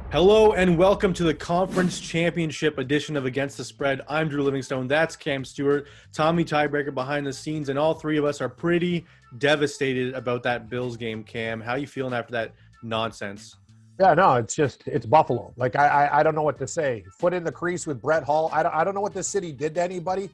Hello and welcome to the Conference Championship edition of Against the Spread. I'm Drew Livingstone. That's Cam Stewart, Tommy Tiebreaker behind the scenes, and all three of us are pretty devastated about that Bills game. Cam, how you feeling after that nonsense? Yeah, no, it's Buffalo. Like I don't know what to say. Foot in the crease with Brett Hall. I don't know what this city did to anybody.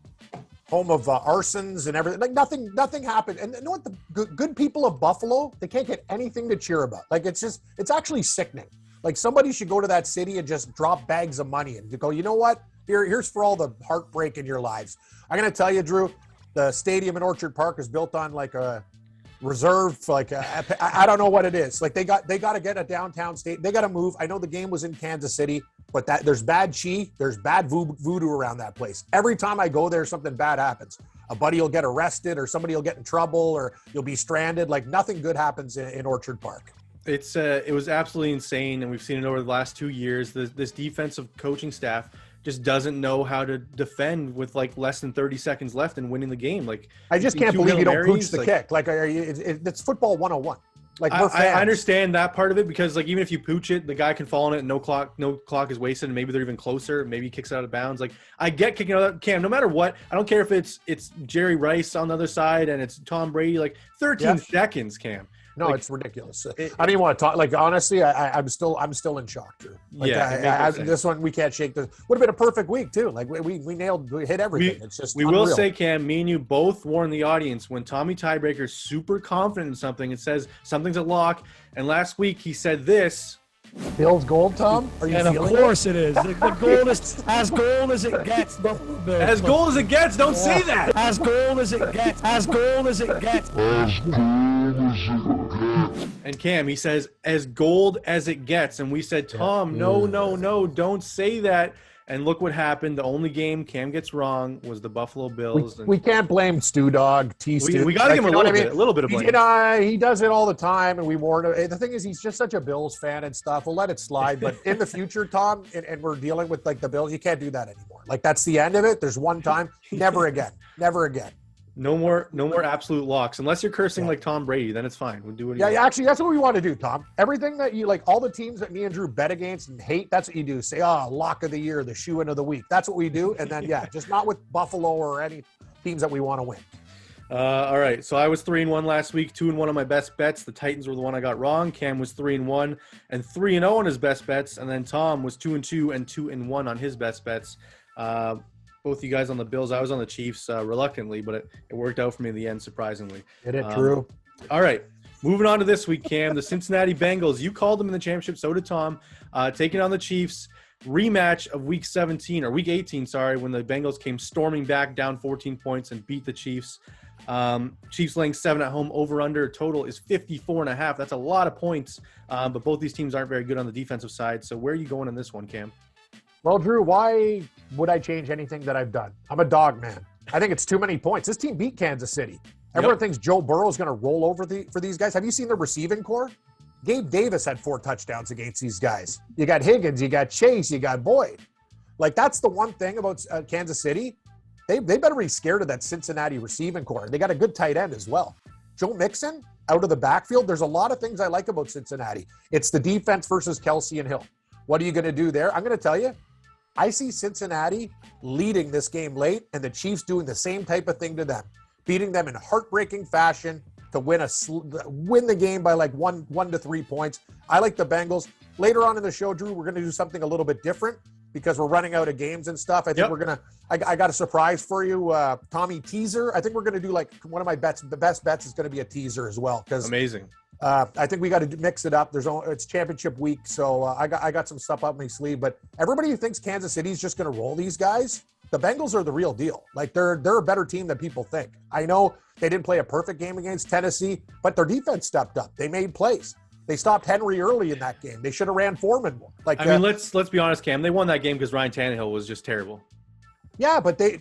Home of arsons and everything. Like nothing happened. And you know what? The good people of Buffalo, they can't get anything to cheer about. Like it's actually sickening. Like somebody should go to that city and just drop bags of money and go, you know what? Here's for all the heartbreak in your lives. I'm going to tell you, Drew, the stadium in Orchard Park is built on like a reserve, I don't know what it is. Like they got to get a downtown state. They got to move. I know the game was in Kansas City, but there's bad chi, there's bad voodoo around that place. Every time I go there, something bad happens. A buddy will get arrested or somebody will get in trouble or you'll be stranded. Like nothing good happens in Orchard Park. It was absolutely insane, and we've seen it over the last 2 years. This defensive coaching staff just doesn't know how to defend with like less than 30 seconds left and winning the game. Like I just can't believe you don't pooch the kick. Like it's football 101. Like I understand that part of it because like even if you pooch it, the guy can fall on it and no clock is wasted, and maybe they're even closer. Maybe he kicks it out of bounds. Like I get kicking out of Cam, no matter what. I don't care if it's Jerry Rice on the other side and it's Tom Brady. Like 13 seconds, Cam. No, it's ridiculous. I don't even want to talk. Like honestly, I'm still in shock, Drew. Like, this one we can't shake. This would have been a perfect week too. Like we hit everything. It's just we unreal. will say, Cam, me and you both warn the audience when Tommy Tiebreaker's super confident in something. It says something's a lock. And last week he said this. Bills gold, Tom? Are you and of course it is. The gold is as gold as it gets. Buffalo Bills. As gold as it gets. Don't say that. As gold as it gets. As gold as it gets. And Cam, he says, as gold as it gets. And we said, Tom, no, don't say that. And look what happened. The only game Cam gets wrong was the Buffalo Bills. We can't blame Stu Dog, Stu. We got to give him a little bit of blame. He does it all the time, and we warn him. The thing is, he's just such a Bills fan and stuff. We'll let it slide. But in the future, Tom, and we're dealing with like the Bills, you can't do that anymore. Like that's the end of it. There's one time. Never again. Never again. No more absolute locks. Unless you're cursing like Tom Brady, then it's fine. We'll do it. Yeah, actually, that's what we want to do, Tom. Everything that you like, all the teams that me and Drew bet against and hate, that's what you do. Say, lock of the year, the shoe-in of the week. That's what we do. And then, just not with Buffalo or any teams that we want to win. All right. So I was 3-1 last week, 2-1 on my best bets. The Titans were the one I got wrong. Cam was 3-1 and 3-0 on his best bets. And then Tom was 2-2 and 2-1 on his best bets. Both you guys on the Bills. I was on the Chiefs reluctantly, but it worked out for me in the end, surprisingly. Did it, Drew? All right. Moving on to this week, Cam. The Cincinnati Bengals. You called them in the championship. So did Tom. Taking on the Chiefs. Rematch of week 18, when the Bengals came storming back down 14 points and beat the Chiefs. Chiefs laying 7 at home. Over-under total is 54.5. That's a lot of points. But both these teams aren't very good on the defensive side. So where are you going in this one, Cam? Well, Drew, why would I change anything that I've done? I'm a dog man. I think it's too many points. This team beat Kansas City. Everyone thinks Joe Burrow is going to roll over for these guys. Have you seen the receiving core? Gabe Davis had 4 touchdowns against these guys. You got Higgins, you got Chase, you got Boyd. Like, that's the one thing about Kansas City. They better be scared of that Cincinnati receiving core. They got a good tight end as well. Joe Mixon out of the backfield. There's a lot of things I like about Cincinnati. It's the defense versus Kelsey and Hill. What are you going to do there? I'm going to tell you. I see Cincinnati leading this game late and the Chiefs doing the same type of thing to them, beating them in heartbreaking fashion to win the game by like 1 to 3 points. I like the Bengals. Later on in the show, Drew, we're going to do something a little bit different because we're running out of games and stuff. I think we're going to – I got a surprise for you, Tommy teaser. I think we're going to do like one of my bets. The best bets is going to be a teaser as well. Amazing. I think we got to mix it up. It's championship week, so I got some stuff up my sleeve. But everybody who thinks Kansas City is just going to roll these guys, the Bengals are the real deal. Like they're a better team than people think. I know they didn't play a perfect game against Tennessee, but their defense stepped up. They made plays. They stopped Henry early in that game. They should have ran Foreman more. Like I mean, let's be honest, Cam. They won that game because Ryan Tannehill was just terrible. Yeah, but they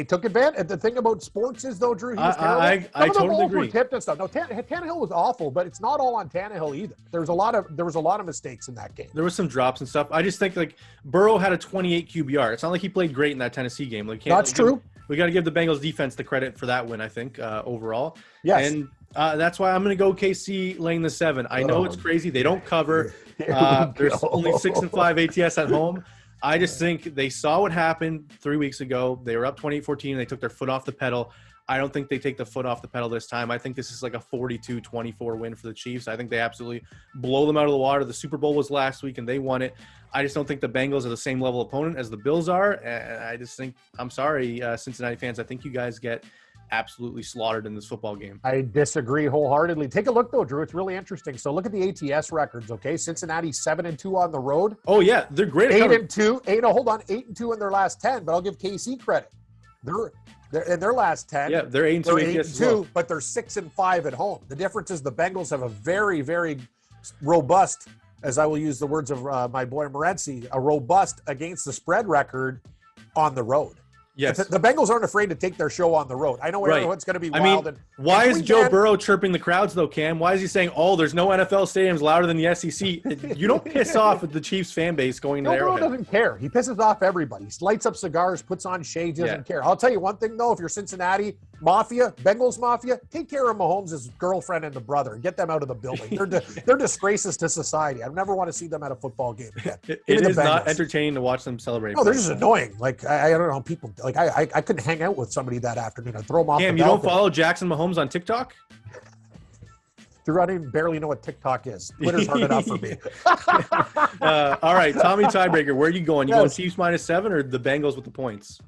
took advantage. The thing about sports is, though, Drew, he was terrible. I totally agree. Were tipped and stuff. No, Tannehill was awful, but it's not all on Tannehill either. There was a lot of mistakes in that game. There was some drops and stuff. I just think like Burrow had a 28 QBR. It's not like he played great in that Tennessee game. Like that's true. We got to give the Bengals defense the credit for that win. I think overall. Yes. And that's why I'm going to go KC laying the 7. I know it's crazy. They don't cover. There's only 6-5 ATS at home. I just think they saw what happened 3 weeks ago. They were up 28-14 and they took their foot off the pedal. I don't think they take the foot off the pedal this time. I think this is like a 42-24 win for the Chiefs. I think they absolutely blow them out of the water. The Super Bowl was last week and they won it. I just don't think the Bengals are the same level opponent as the Bills are. And I just think, I'm sorry, Cincinnati fans, I think you guys get absolutely slaughtered in this football game. I disagree wholeheartedly. Take a look, though, Drew. It's really interesting. So look at the ATS records, okay? Cincinnati 7-2 on the road. Oh, yeah. They're great. 8-2. 8-2 in their last 10, but I'll give KC credit. They're in their last 10. Yeah, they're 8-2 ATS as well. But they're 6-5 at home. The difference is the Bengals have a very, very robust, as I will use the words of my boy Morency, a robust against the spread record on the road. Yes. The Bengals aren't afraid to take their show on the road. I know everyone's going to be wild. Why is Joe Burrow chirping the crowds, though, Cam? Why is he saying, there's no NFL stadiums louder than the SEC? You don't piss off at the Chiefs fan base going to Arrowhead. Burrow doesn't care. He pisses off everybody. He lights up cigars, puts on shades, doesn't care. I'll tell you one thing, though. If you're Cincinnati Mafia, Bengals Mafia, take care of Mahomes' girlfriend and the brother and get them out of the building. They're disgraces to society. I never want to see them at a football game again. It is not entertaining to watch them celebrate. No, they're just annoying. Like, I don't know, people, like, I couldn't hang out with somebody that afternoon. I'd throw them off Cam, the you don't balcony. follow Jackson Mahomes on TikTok? Drew, I don't barely know what TikTok is. Twitter's hard enough for me. All right, Tommy Tiebreaker, where are you going? You going Chiefs -7 or the Bengals with the points?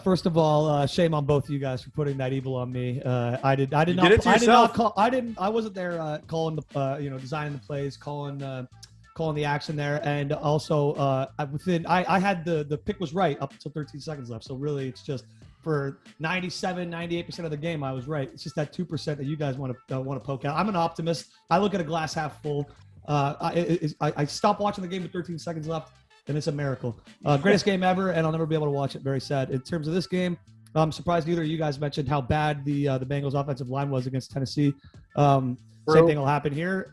First of all, shame on both of you guys for putting that evil on me. I wasn't there calling the designing the plays, calling the action there, and also I had the pick was right up until 13 seconds left. So really, it's just for 98% of the game, I was right. It's just that 2% that you guys want to poke out. I'm an optimist. I look at a glass half full. I stopped watching the game with 13 seconds left, and it's a miracle. Greatest game ever, and I'll never be able to watch it. Very sad. In terms of this game, I'm surprised neither of you guys mentioned how bad the Bengals offensive line was against Tennessee. Same thing will happen here.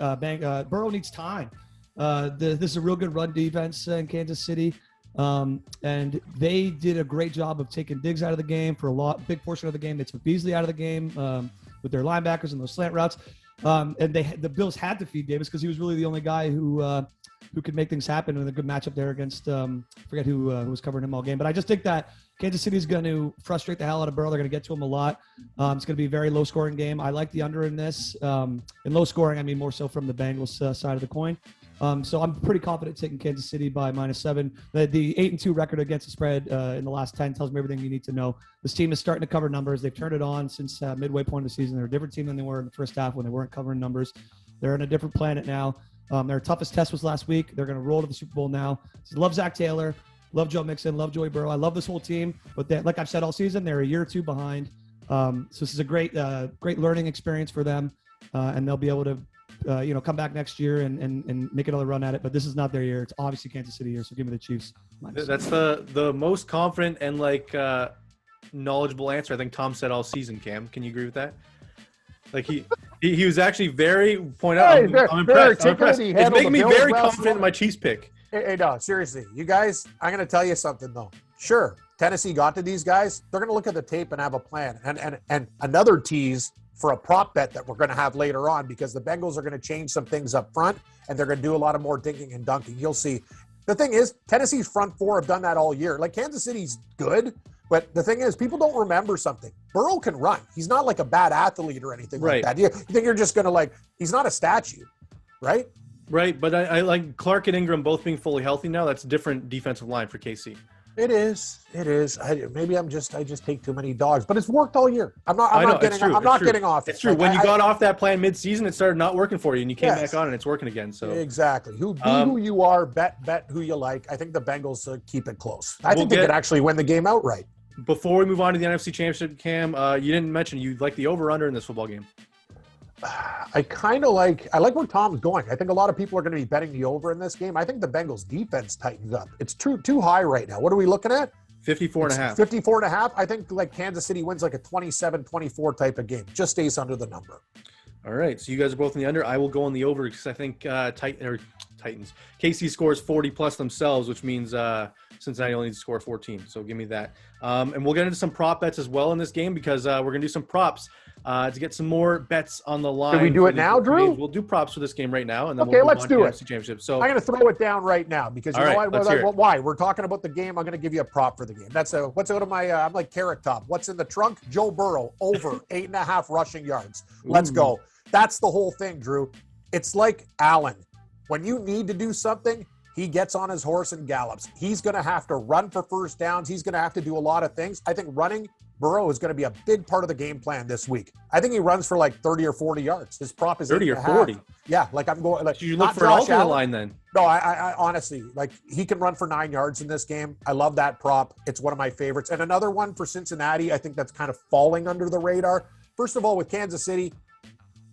Burrow needs time. This is a real good run defense in Kansas City. And they did a great job of taking Diggs out of the game for big portion of the game. They took Beasley out of the game with their linebackers and those slant routes. And the Bills had to feed Davis because he was really the only guy who could make things happen in a good matchup there against forget who was covering him all game. But I just think that Kansas City is going to frustrate the hell out of Burrow. They're going to get to him a lot. It's going to be a very low scoring game. I like the under in this. In low scoring, I mean more so from the Bengals side of the coin. So I'm pretty confident taking Kansas City by -7. The 8-2 record against the spread in the last 10 tells me everything you need to know. This team is starting to cover numbers. They've turned it on since midway point of the season. They're a different team than they were in the first half when they weren't covering numbers. They're on a different planet now. Their toughest test was last week. They're going to roll to the Super Bowl now. So love Zach Taylor, love Joe Mixon, love Joey Burrow. I love this whole team, but like I've said all season, they're a year or two behind. So this is a great learning experience for them, and they'll be able to come back next year and make another run at it. But this is not their year. It's obviously Kansas City year. So give me the Chiefs. That's the most confident and knowledgeable answer I think Tom said all season. Cam, can you agree with that? Like he was actually very point out. I'm impressed. It's making me very confident in my Chiefs pick. Hey, no, seriously, you guys. I'm going to tell you something though. Sure, Tennessee got to these guys. They're going to look at the tape and have a plan. And another tease for a prop bet that we're going to have later on, because the Bengals are going to change some things up front and they're going to do a lot of more dinking and dunking. You'll see. The thing is, Tennessee's front four have done that all year. Like Kansas City's good, but the thing is, people don't remember something. Burrow can run. He's not like a bad athlete or anything like that. You think you're just going to he's not a statue, right? Right, but I like Clark and Ingram both being fully healthy now. That's a different defensive line for KC. It is. Maybe I just take too many dogs, but it's worked all year. I'm not getting off. It's true. When you got off that plan mid-season, it started not working for you, and you came back on, and it's working again. So exactly. Be who you are. Bet who you like. I think the Bengals keep it close. I think they could actually win the game outright. Before we move on to the NFC Championship, Cam, you didn't mention you like the over/under in this football game. I like where Tom's going. I think a lot of people are going to be betting the over in this game. I think the Bengals defense tightens up. It's too high right now. What are we looking at? 54.5. 54.5. I think Kansas City wins like a 27-24 type of game. Just stays under the number. All right. So you guys are both in the under. I will go on the over because I think Titans. KC scores 40 plus themselves, which means Cincinnati only needs to score 14. So give me that. And we'll get into some prop bets as well in this game because we're going to do some props to get some more bets on the line. Can we do it now, Drew? We'll do props for this game right now. And then Okay, we'll let's do it. NFC Championship. So I'm going to throw it down right now because you know why? We're talking about the game. I'm going to give you a prop for the game. What's out of my, I'm like Carrot Top. What's in the trunk? Joe Burrow, over 8.5 rushing yards. Let's go. That's the whole thing, Drew. It's like Allen. When you need to do something, he gets on his horse and gallops. He's going to have to run for first downs. He's going to have to do a lot of things. I think running Burrow is going to be a big part of the game plan this week. I think he runs for like 30 or 40 yards. His prop is 30 or 40. Yeah, like I'm going. Like, you look for an alternate line then? No, I honestly, like, he can run for 9 yards in this game. I love that prop. It's one of my favorites. And another one for Cincinnati, I think that's kind of falling under the radar. First of all, with Kansas City,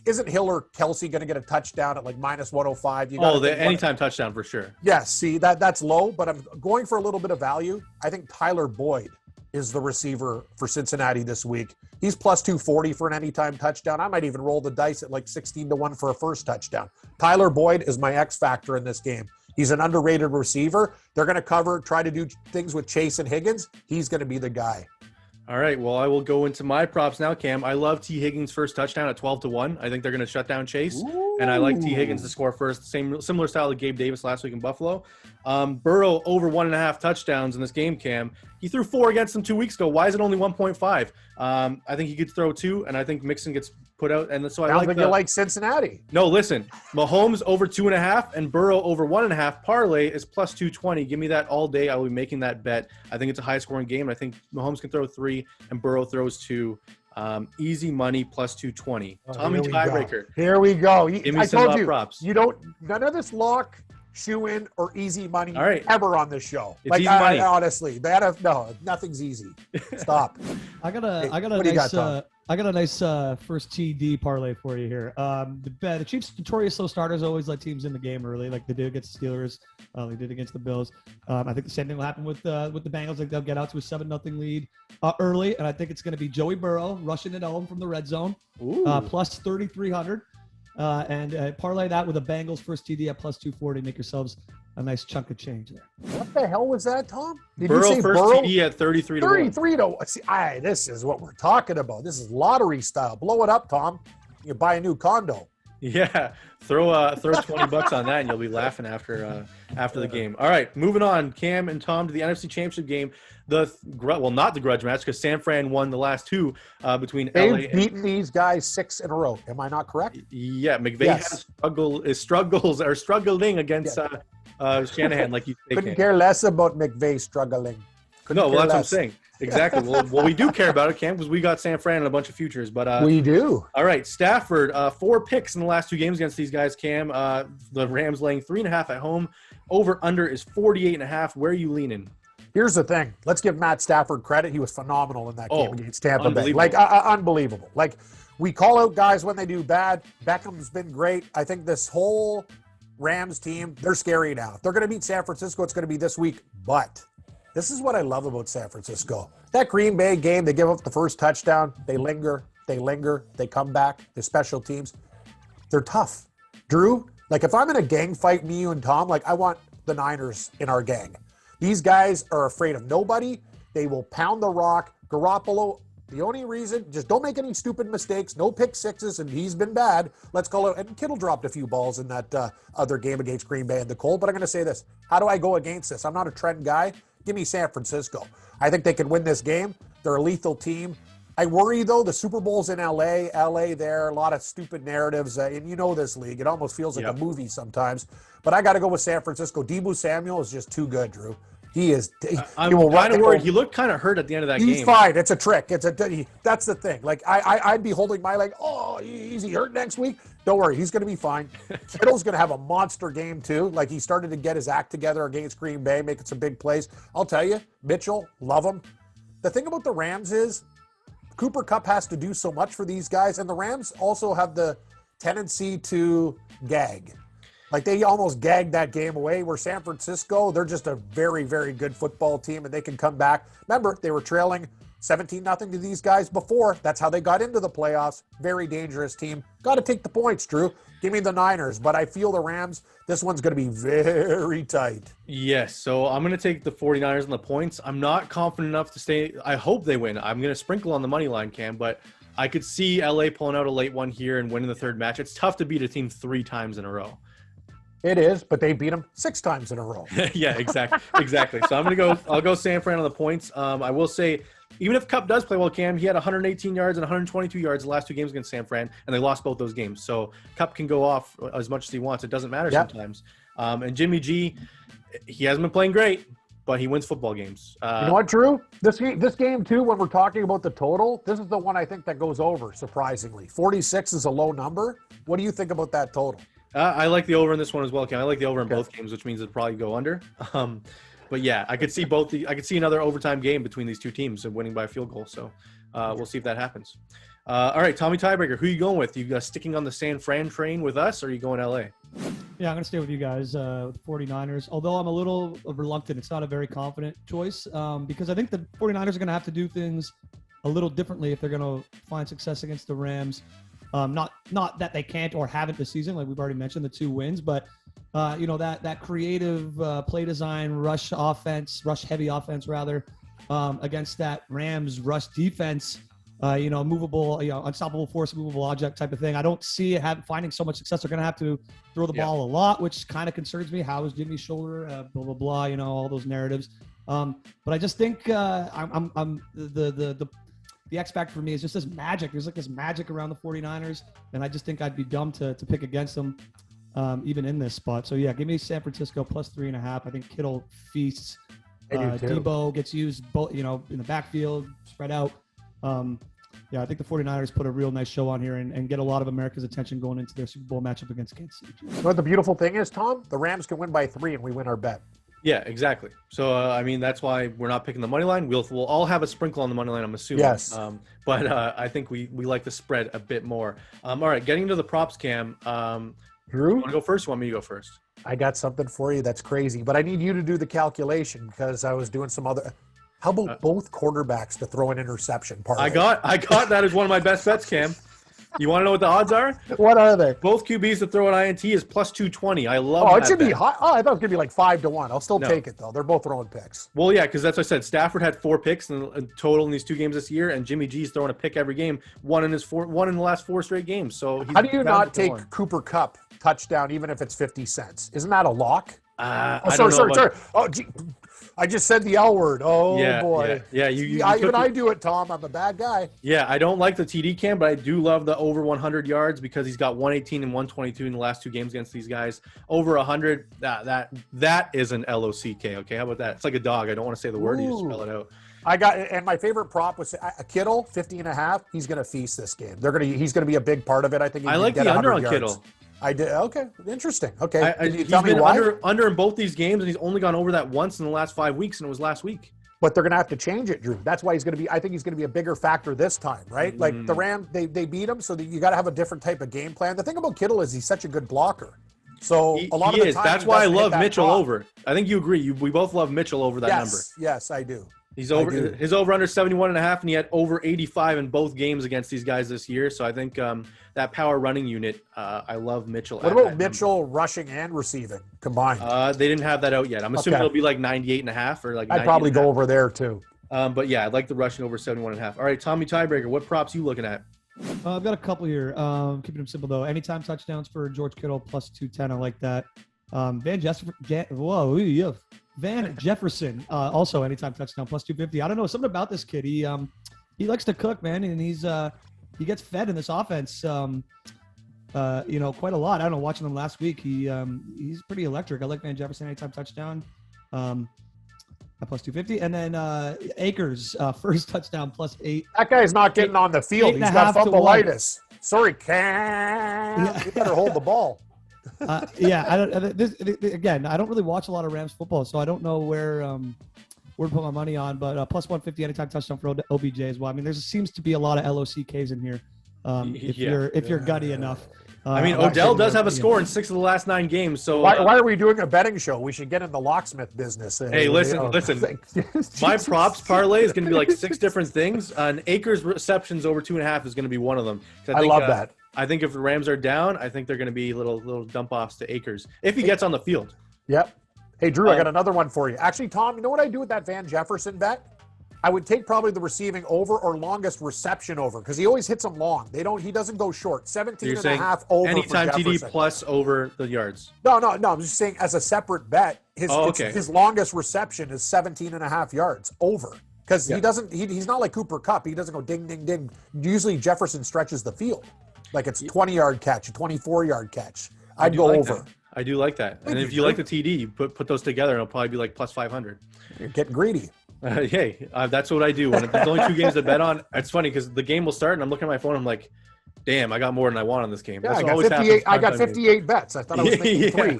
isn't Hill or Kelsey going to get a touchdown at like minus 105? The anytime touchdown for sure. Yes, see, that's low, but I'm going for a little bit of value. I think Tyler Boyd is the receiver for Cincinnati this week. He's plus 240 for an anytime touchdown. I might even roll the dice at like 16-1 for a first touchdown. Tyler Boyd is my X factor in this game. He's an underrated receiver. They're going to try to do things with Chase and Higgins. He's going to be the guy. All right, well, I will go into my props now, Cam. I love T. Higgins' first touchdown at 12-1. I think they're going to shut down Chase, and I like T. Higgins to score first. Similar style to Gabe Davis last week in Buffalo. Burrow over 1.5 touchdowns in this game, Cam. He threw 4 against them 2 weeks ago. Why is it only 1.5? I think he could throw 2, and I think Mixon gets put out. And so you like Cincinnati. No, listen. Mahomes over 2.5 and Burrow over 1.5. Parlay is plus 220. Give me that all day. I will be making that bet. I think it's a high-scoring game. I think Mahomes can throw 3 and Burrow throws 2. Easy money plus 220. Tommy Tiebreaker. Here we go. Give me some props. You don't none of this lock, shoe in, or easy money ever on this show. It's easy money. Honestly, nothing's easy. Stop. I got a nice first TD parlay for you here. The Chiefs' notorious slow starters always let teams in the game early, like they did against the Steelers. They did against the Bills. I think the same thing will happen with the Bengals. Like they'll get out to a 7-0 lead early, and I think it's going to be Joey Burrow rushing it home from the red zone, plus 3,300. And parlay that with a Bengals first TD at plus 240. Make yourselves a nice chunk of change there. What the hell was that, Tom? Did Burrow you say first Burrow? TD at 33 to 33 to 1. See, this is what we're talking about. This is lottery style. Blow it up, Tom. You buy a new condo. Yeah, throw $20 on that, and you'll be laughing after the game. All right, moving on, Cam and Tom, to the NFC Championship game. Not the grudge match because San Fran won the last 2 between LA. They've beaten these guys 6 in a row. Am I not correct? Yeah, McVay is struggling against Shanahan, like you say. Couldn't care less about McVay struggling. That's what I'm saying. Exactly. Well, we do care about it, Cam, because we got San Fran and a bunch of futures. But we do. All right, Stafford, 4 picks in the last 2 games against these guys, Cam. The Rams laying 3.5 at home. Over under is 48.5. Where are you leaning? Here's the thing. Let's give Matt Stafford credit. He was phenomenal in that game against Tampa Bay. Like, unbelievable. Like, we call out guys when they do bad. Beckham's been great. I think this whole Rams team, they're scary now. If they're going to beat San Francisco, it's going to be this week. But this is what I love about San Francisco. That Green Bay game, they give up the first touchdown. They linger. They come back. They're special teams. They're tough. Drew, like, if I'm in a gang fight, me, you, and Tom, like, I want the Niners in our gang. These guys are afraid of nobody. They will pound the rock. Garoppolo, the only reason, just don't make any stupid mistakes. No pick sixes, and he's been bad. Let's call it. And Kittle dropped a few balls in that other game against Green Bay and the Colts. But I'm going to say this. How do I go against this? I'm not a trend guy. Give me San Francisco. I think they can win this game. They're a lethal team. I worry, though, the Super Bowl's in L.A. L.A. there, a lot of stupid narratives. And you know this league. It almost feels like a movie sometimes. But I got to go with San Francisco. Deebo Samuel is just too good, Drew. He is. I'm kind of worried. He looked kind of hurt at the end of that game. He's fine. It's a trick. That's the thing. Like, I'd be holding my leg. Oh, is he hurt next week? Don't worry. He's going to be fine. Kittle's going to have a monster game, too. Like, he started to get his act together against Green Bay, making some big plays. I'll tell you, Mitchell, love him. The thing about the Rams is Cooper Kupp has to do so much for these guys, and the Rams also have the tendency to gag. Like, they almost gagged that game away, where San Francisco, they're just a very, very good football team, and they can come back. Remember, they were trailing 17-0 to these guys before. That's how they got into the playoffs. Very dangerous team. Got to take the points, Drew. Give me the Niners, but I feel the Rams, this one's going to be very tight. Yes, so I'm going to take the 49ers on the points. I'm not confident enough to stay. I hope they win. I'm going to sprinkle on the money line, Cam, but I could see LA pulling out a late one here and winning the third match. It's tough to beat a team 3 times in a row. It is, but they beat them 6 times in a row. Yeah, exactly. So I'll go San Fran on the points. I will say, even if Kupp does play well, Cam, he had 118 yards and 122 yards the last 2 games against San Fran, and they lost both those games. So Kupp can go off as much as he wants. It doesn't matter sometimes. And Jimmy G, he hasn't been playing great, but he wins football games. You know what, Drew? This game, too, when we're talking about the total, this is the one I think that goes over, surprisingly. 46 is a low number. What do you think about that total? I like the over in this one as well, Cam. I like the over in both games, which means it'll probably go under. But yeah, I could see I could see another overtime game between these two teams and winning by a field goal. So we'll see if that happens. All right, Tommy Tiebreaker, who are you going with? You sticking on the San Fran train with us, or are you going LA? Yeah, I'm going to stay with you guys, with the 49ers. Although I'm a little reluctant. It's not a very confident choice because I think the 49ers are going to have to do things a little differently if they're going to find success against the Rams. Not that they can't or haven't this season, like we've already mentioned, the 2 wins, but that creative play design, rush heavy offense rather, against that Rams rush defense, movable, unstoppable force, movable object type of thing. I don't see it finding so much success. They're going to have to throw the ball a lot, which kind of concerns me. How is Jimmy's shoulder? Blah blah blah. All those narratives. But I just think I'm the X factor for me is just this magic. There's like this magic around the 49ers, and I just think I'd be dumb to pick against them, even in this spot. So yeah, give me San Francisco plus 3.5. I think Kittle feasts. Debo gets used both, in the backfield, spread out. I think the 49ers put a real nice show on here and get a lot of America's attention going into their Super Bowl matchup against Kansas City. You know what the beautiful thing is, Tom? The Rams can win by 3 and we win our bet. Yeah, exactly. So, that's why we're not picking the money line. We'll all have a sprinkle on the money line, I'm assuming. Yes. But I think we like the spread a bit more. All right, getting into the props, Cam. Drew? You want to go first? You want me to go first? I got something for you that's crazy, but I need you to do the calculation because I was doing some other. How about both quarterbacks to throw an interception? I got that as one of my best bets, Cam. You want to know what the odds are? What are they? Both QBs to throw an INT is plus 220. I love that. Oh, it should be high. Oh, I thought it was going to be like 5-1. I'll still take it, though. They're both throwing picks. Well, yeah, because that's what I said. Stafford had 4 picks in total in these 2 games this year, and Jimmy G's throwing a pick every game, one in the last 4 straight games. So how do you not take Cooper Kupp touchdown even if it's 50 cents? Isn't that a lock? Sorry. Oh, gee. I just said the L word. Oh, boy. Yeah. I do it, Tom. I'm a bad guy. Yeah, I don't like the TD Cam, but I do love the over 100 yards because he's got 118 and 122 in the last 2 games against these guys. Over 100, that is an LOCK. Okay, how about that? It's like a dog. I don't want to say the word. You just spell it out. And my favorite prop was Kittle, 50.5. He's going to feast this game. He's going to be a big part of it. I think. I like the under on Kittle. I did. Okay, interesting. Okay, can you tell me why? Under in both these games, and he's only gone over that once in the last 5 weeks, and it was last week. But they're going to have to change it, Drew. That's why he's going to be. I think he's going to be a bigger factor this time, right? Like the Rams, they beat him, so you got to have a different type of game plan. The thing about Kittle is he's such a good blocker. So a lot of the time, that's why I love Mitchell over. I think you agree. We both love Mitchell over that number. Yes, I do. He's over his over under 71.5, and he had over 85 in both games against these guys this year. So I think that power running unit, I love Mitchell. What about Mitchell rushing and receiving combined? They didn't have that out yet. I'm assuming it'll be like 98.5 or like. I'd probably go over there too. But yeah, I'd like the rushing over 71.5. All right, Tommy Tiebreaker, what props you looking at? I've got a couple here. Keeping them simple though. Anytime touchdowns for George Kittle plus 210. I like that. Van Jefferson, also anytime touchdown plus 250. I don't know, something about this kid. He likes to cook, man, and he gets fed in this offense. Quite a lot. I don't know. Watching him last week, he's pretty electric. I like Van Jefferson anytime touchdown, at plus 250, and then Akers first touchdown plus 8. That guy's not getting on the field. He's got fumbleitis. Sorry, Cam. You better hold the ball. I don't really watch a lot of Rams football, so I don't know where to put my money on. But plus 150 anytime touchdown for OBJ as well. I mean, there seems to be a lot of LOCKs in here. if you're gutty enough. I mean, Odell does have a score in 6 of the last 9 games. So why are we doing a betting show? We should get in the locksmith business. Hey, listen. My props parlay is going to be like 6 different things. And Akers receptions over 2.5 is going to be one of them. I love that. I think if the Rams are down, I think they're going to be little dump offs to Akers if he gets on the field. Yep. Hey, Drew, I got another one for you. Actually, Tom, you know what I do with that Van Jefferson bet? I would take probably the receiving over or longest reception over because he always hits them long. He doesn't go short. 17 and a half over anytime for Jefferson. TD plus over the yards. No. I'm just saying as a separate bet, his longest reception is 17 and a half yards over because he's not like Cooper Kupp. He doesn't go ding, ding, ding. Usually Jefferson stretches the field. Like it's a 20-yard catch, a 24-yard catch. I'd go over. I do like that. And if you like the TD, you put those together, and it'll probably be like plus 500. You're getting greedy. That's what I do. When there's only 2 games to bet on, it's funny because the game will start, and I'm looking at my phone. I'm like, damn, I got more than I want on this game. Yeah, I got 58 bets. I thought I was making 3.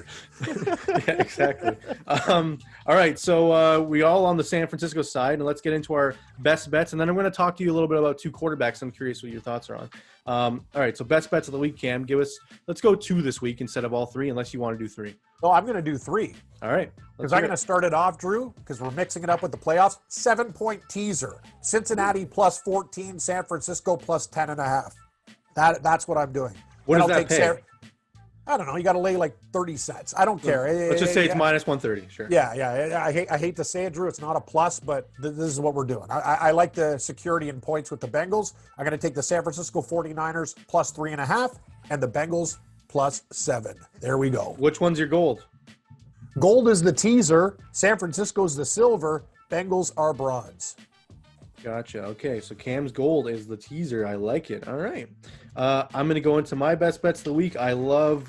Yeah, exactly. All right, so we all on the San Francisco side, and let's get into our best bets, and then I'm going to talk to you a little bit about 2 quarterbacks. I'm curious what your thoughts are on. All right, so best bets of the week, Cam. Let's go 2 this week instead of all 3, unless you want to do 3. No, I'm going to do 3. All right. Because I'm going to start it off, Drew, because we're mixing it up with the playoffs. 7-point teaser. Cincinnati plus 14, San Francisco plus 10.5. That's what I'm doing. What does that pay? I don't know. You got to lay like 30 cents. I don't care. Let's just say it's minus 130. Sure. Yeah. I hate to say it, Drew. It's not a plus, but this is what we're doing. I like the security and points with the Bengals. I'm going to take the San Francisco 49ers plus 3.5 and the Bengals plus 7. There we go. Which one's your gold? Gold is the teaser. San Francisco's the silver. Bengals are bronze. Gotcha. Okay, so Cam's gold is the teaser. I like it. All right. I'm going to go into my best bets of the week. I love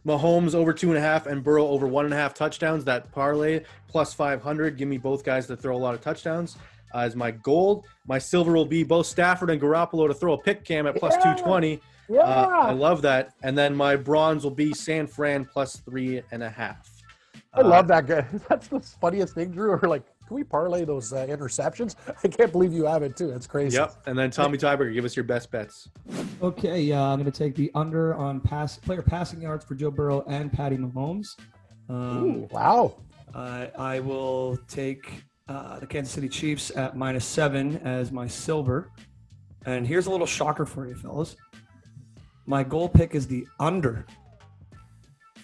Mahomes over 2.5 and Burrow over 1.5 touchdowns. That parlay plus 500. Give me both guys to throw a lot of touchdowns as my gold. My silver will be both Stafford and Garoppolo to throw a pick, Cam, at plus 220. Yeah. I love that. And then my bronze will be San Fran plus 3.5. I love that guy. That's the funniest thing, Drew. We're like, can we parlay those interceptions? I can't believe you have it too. That's crazy. Yep. And then Tommy Tiebreaker, give us your best bets. Okay, I'm going to take the under on player passing yards for Joe Burrow and Patty Mahomes. Ooh, wow. I will take the Kansas City Chiefs at -7 as my silver. And here's a little shocker for you, fellas. My goal pick is the under.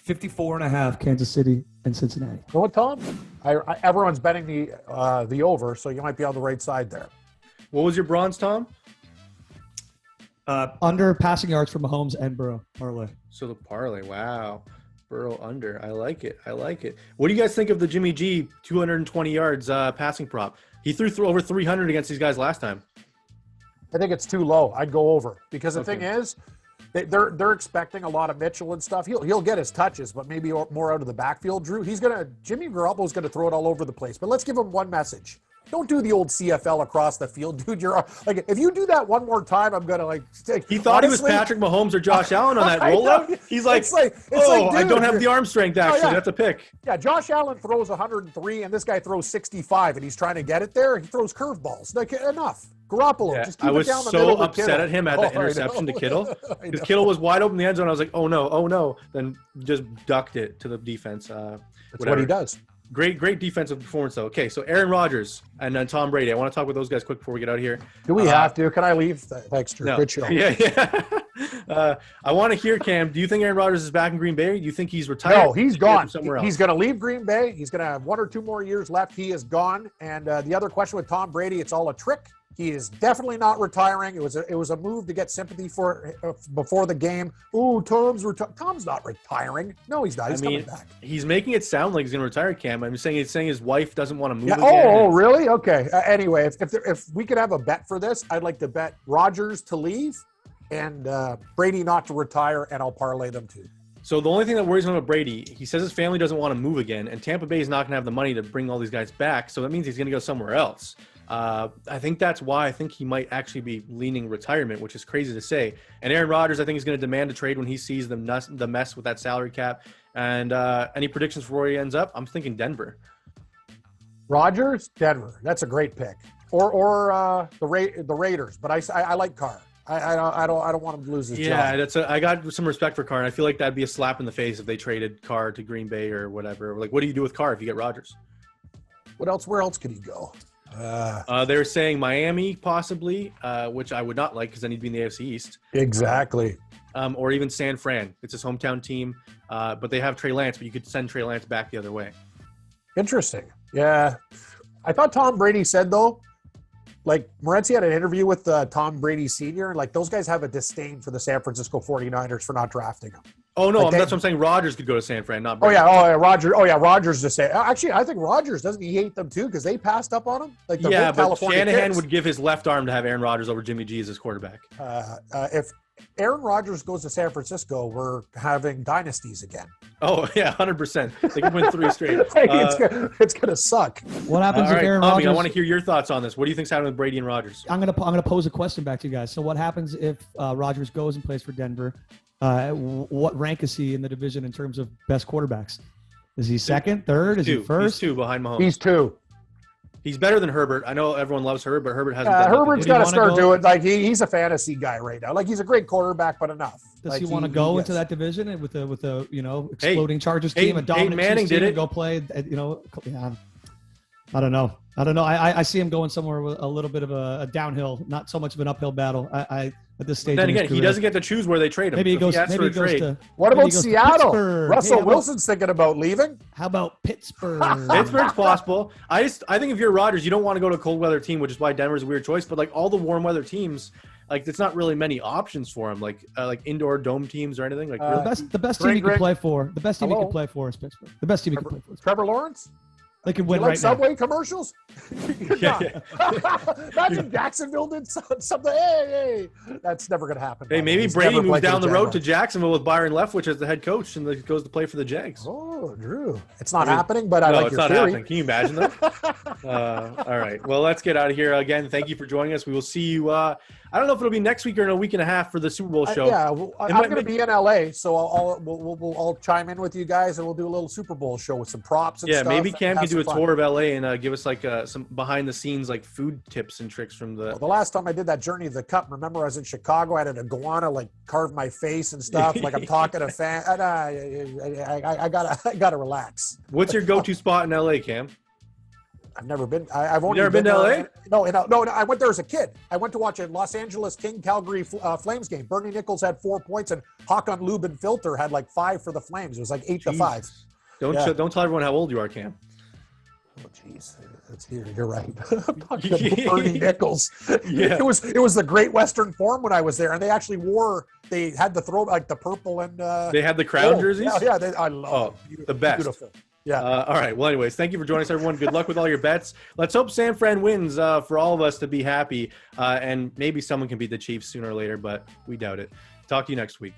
54.5 Kansas City and Cincinnati. You know what, Tom? Everyone's betting the over, so you might be on the right side there. What was your bronze, Tom? Under passing yards for Mahomes and Burrow parlay. So the parlay, wow. Burrow under. I like it. What do you guys think of the Jimmy G 220 yards passing prop? He threw over 300 against these guys last time. I think it's too low. I'd go over because the thing is, they're expecting a lot of Mitchell and stuff. He'll get his touches, but maybe more out of the backfield. Drew, Jimmy Garoppolo's gonna throw it all over the place. But let's give him one message: don't do the old CFL across the field, dude. You're like, if you do that one more time, I'm gonna like. He thought he was Patrick Mahomes or Josh Allen on that rollout. He's like, dude, I don't have the arm strength. Actually, that's a pick. Yeah, Josh Allen throws 103, and this guy throws 65, and he's trying to get it there. He throws curveballs. Like enough. Garoppolo, just keep it down the middle. I was so upset at him at the interception to Kittle. Because Kittle was wide open in the end zone. I was like, oh no. Then just ducked it to the defense. That's what he does. Great defensive performance, though. Okay, so Aaron Rodgers and then Tom Brady. I want to talk with those guys quick before we get out of here. Do we have to? Can I leave? Thanks, Drew. No. Good show. Yeah. I want to hear, Cam, do you think Aaron Rodgers is back in Green Bay? Do you think he's retired? No, he's gone. Somewhere else? He's going to leave Green Bay. He's going to have 1 or 2 more years left. He is gone. And the other question with Tom Brady, it's all a trick. He is definitely not retiring. It was a move to get sympathy for before the game. Ooh, Tom's not retiring. No, he's not. He's coming back. He's making it sound like he's going to retire, Cam. I'm saying his wife doesn't want to move again. Oh, really? Okay. Anyway, if we could have a bet for this, I'd like to bet Rodgers to leave and Brady not to retire, and I'll parlay them too. So the only thing that worries him about Brady, he says his family doesn't want to move again, and Tampa Bay is not going to have the money to bring all these guys back, so that means he's going to go somewhere else. I think that's why I think he might actually be leaning retirement, which is crazy to say. And Aaron Rodgers, I think, is going to demand a trade when he sees the mess with that salary cap. And any predictions for where he ends up? I'm thinking Denver. Rodgers, Denver. That's a great pick. Or the Raiders. But I like Carr. I don't want him to lose his Yeah, job. I got some respect for Carr, and I feel like that'd be a slap in the face if they traded Carr to Green Bay or whatever. Like, what do you do with Carr if you get Rodgers? Where else could he go? They're saying Miami possibly, which I would not like because then he'd be in the AFC East. Exactly. Or even San Fran. It's his hometown team, but they have Trey Lance, but you could send Trey Lance back the other way. Interesting. Yeah. I thought Tom Brady said, though, like Morency had an interview with Tom Brady Sr., and like those guys have a disdain for the San Francisco 49ers for not drafting him. Oh, no, Like that's what I'm saying. Rodgers could go to San Fran, not Brady. Rodgers just say. Actually, I think Rodgers, doesn't he hate them too because they passed up on him? Like the Yeah, whole but California Shanahan kicks. would give his left arm to have Aaron Rodgers over Jimmy G as his quarterback. If Aaron Rodgers goes to San Francisco, we're having dynasties again. Oh, yeah, 100%. They could win 3 straight. It's gonna suck. What happens All if right, Aaron Tommy, Rodgers? I want to hear your thoughts on this. What do you think's happening with Brady and Rodgers? I'm gonna pose a question back to you guys. So what happens if Rodgers goes and plays for Denver? What rank is he in the division in terms of best quarterbacks? Is he second, third? Is he first? He's 2 behind Mahomes. He's 2. He's better than Herbert. I know everyone loves Herbert, but Herbert hasn't done Herbert's nothing. got to wanna start go- doing like he's a fantasy guy right now. Like he's a great quarterback, but enough. Does Like, he want to go into yes. that division with a exploding Chargers Peyton- team, a dominant Peyton Manning Chiefs team, did and it. go play? I don't know. I see him going somewhere with a little bit of a downhill, not so much of an uphill battle. At this stage. Then in his again, he career. doesn't get to choose where they trade him. Maybe he So if goes. asks Maybe for he a goes trade. to. What maybe about he goes to Seattle? Pittsburgh. Russell Hey, how about- Wilson's thinking about leaving. How about Pittsburgh? Pittsburgh's possible. I think if you're Rodgers, you don't want to go to a cold weather team, which is why Denver's a weird choice. But like all the warm weather teams, like there's not really many options for him, like indoor dome teams or anything. Like really. The best team he Greg- could play for. The best team he Hello? could play for is Pittsburgh. The best team he could play for. Is Trevor Lawrence? They could Do win you like right now. Subway commercials? Yeah. Imagine Jacksonville did something. Hey, that's never going to happen. Hey, maybe He's Brady never moves played for down the road to Jaguars. Jacksonville with Byron Leftwich as the head coach and goes to play for the Jags. Oh, Drew. It's not happening, but I No, like it's your not theory. happening. Can you imagine that? All right. Well, let's get out of here. Again, thank you for joining us. We will see you. I don't know if it'll be next week or in a week and a half for the Super Bowl show. I'm going to be in LA, so we'll chime in with you guys, and we'll do a little Super Bowl show with some props and Yeah, stuff. maybe and Cam have can do a some fun. tour of LA and give us like some behind the scenes like food tips and tricks from the. Well, the last time I did that Journey of the Cup, remember I was in Chicago. I had an iguana like carve my face and stuff. Like I'm talking to fan. I gotta relax. What's your go-to spot in LA, Cam? I've never been. I've only never been to LA? No. I went there as a kid. I went to watch a Los Angeles King Calgary Flames game. Bernie Nichols had 4 points, and Håkon Lubin Filter had like 5 for the Flames. It was like 8-5. Don't Yeah. don't tell everyone how old you are, Cam. Oh, jeez, that's here. You're right. I'm talking about Bernie Nichols. Yeah. It was the Great Western Forum when I was there, and they actually they had the throw like the purple and They had the crown gold. jerseys. Yeah, I love the best. Beautiful. Yeah. All right. Well, anyways, thank you for joining us, everyone. Good luck with all your bets. Let's hope San Fran wins for all of us to be happy, and maybe someone can beat the Chiefs sooner or later, but we doubt it. Talk to you next week.